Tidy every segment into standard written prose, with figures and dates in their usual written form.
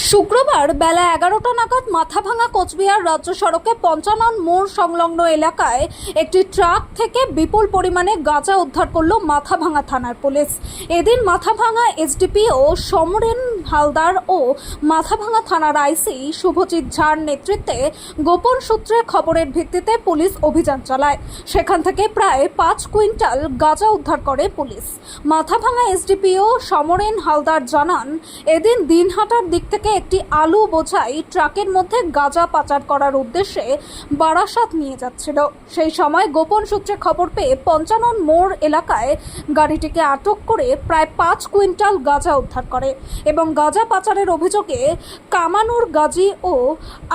শুক্রবার বেলা 11টা নাগাদ মাথাভাঙা কোচবিহার রাজ্য সড়কে পঞ্চানন মোড় সংলগ্ন এলাকায় একটি ট্রাক থেকে বিপুল পরিমাণে গাঁজা উদ্ধার করল মাথাভাঙা থানার পুলিশ। এদিন মাথাভাঙা এসডিপিও সমরেন হালদার ও মাথাভাঙা থানার আইসি শুভজিৎ ঝার নেতৃত্বে গোপন সূত্রে খবরের ভিত্তিতে পুলিশ অভিযান চালায়। সেখান থেকে প্রায় 5 কুইন্টাল গাঁজা উদ্ধার করে পুলিশ। মাথাভাঙা এসডিপিও সমরেন হালদার জানান, এদিন দিনহাটার দিক থেকে একটি আলু বোঝাই ট্রাকের মধ্যে গাঁজা পাচার করার উদ্দেশ্যে বারাসাত নিয়ে যাচ্ছিল। সেই সময় গোপন সূত্রে খবর পেয়ে পঞ্চানন মোড় এলাকায় গাড়িটিকে আটক করে প্রায় 5 কুইন্টাল গাঁজা উদ্ধার করে এবং গাঁজা পাচারের অভিযোগে কামানুর গাজী ও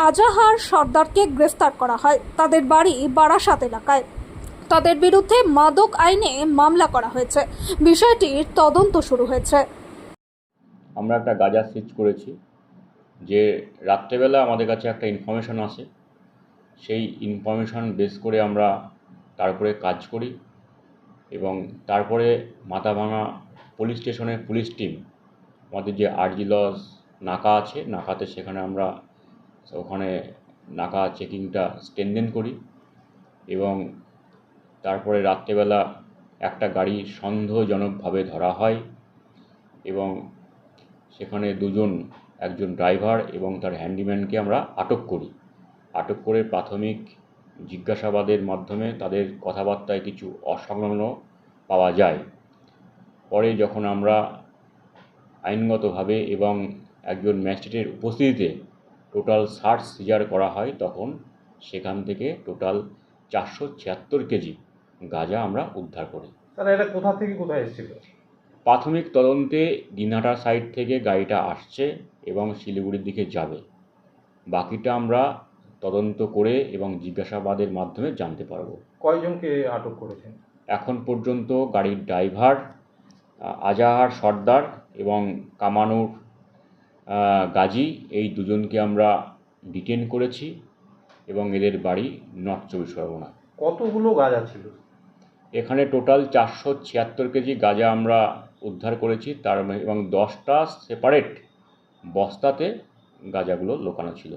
আজাহার সর্দারকে গ্রেফতার করা হয়। তাদের বাড়ি বারাসাত এলাকায়। তাদের বিরুদ্ধে মাদক আইনে মামলা করা হয়েছে। বিষয়টির তদন্ত শুরু হয়েছে। আমরা একটা গাঁজা সিজ করেছি যে রাত্রেবেলা আমাদের কাছে একটা ইনফরমেশন আসে, সেই ইনফরমেশন বেস করে আমরা তারপরে কাজ করি এবং তারপরে মাথাভাঙা পুলিশ স্টেশনের পুলিশ টিম আমাদের যে আরজি লজ নাকা আছে, নাকাতে সেখানে আমরা ওখানে নাকা চেকিংটা স্ট্রেনদেন করি এবং তারপরে রাত্রেবেলা একটা গাড়ি সন্দেহজনকভাবে ধরা হয় এবং সেখানে একজন ড্রাইভার এবং তার হ্যান্ডিম্যানকে আমরা আটক করি। আটক করে প্রাথমিক জিজ্ঞাসাবাদের মাধ্যমে তাদের কথাবার্তায় কিছু অসংলগ্ন পাওয়া যায়। পরে যখন আমরা আইনগতভাবে এবং একজন ম্যাজিস্ট্রেটের উপস্থিতিতে টোটাল সার্চ সিজার করা হয়, তখন সেখান থেকে টোটাল 476 কেজি গাঁজা আমরা উদ্ধার করি। তাহলে এটা কোথা থেকে কোথায় এসেছিল? প্রাথমিক তদন্তে দিনহাটা সাইড থেকে গাড়িটা আসছে এবং শিলিগুড়ির দিকে যাবে। বাকিটা আমরা তদন্ত করে এবং জিজ্ঞাসাবাদের মাধ্যমে জানতে পারব। কয়জনকে আটক করেছেন? এখন পর্যন্ত গাড়ির ড্রাইভার আজাহার সর্দার এবং কামানুর গাজী, এই দুজনকে আমরা ডিটেন করেছি এবং এদের বাড়ি নর্থ 24 পরগনা। কতগুলো গাঁজা ছিল? এখানে টোটাল 476 কেজি গাঁজা আমরা উদ্ধার করেছি, এবং 10টা সেপারেট বস্তাতে গাঁজাগুলো লোকানো ছিল।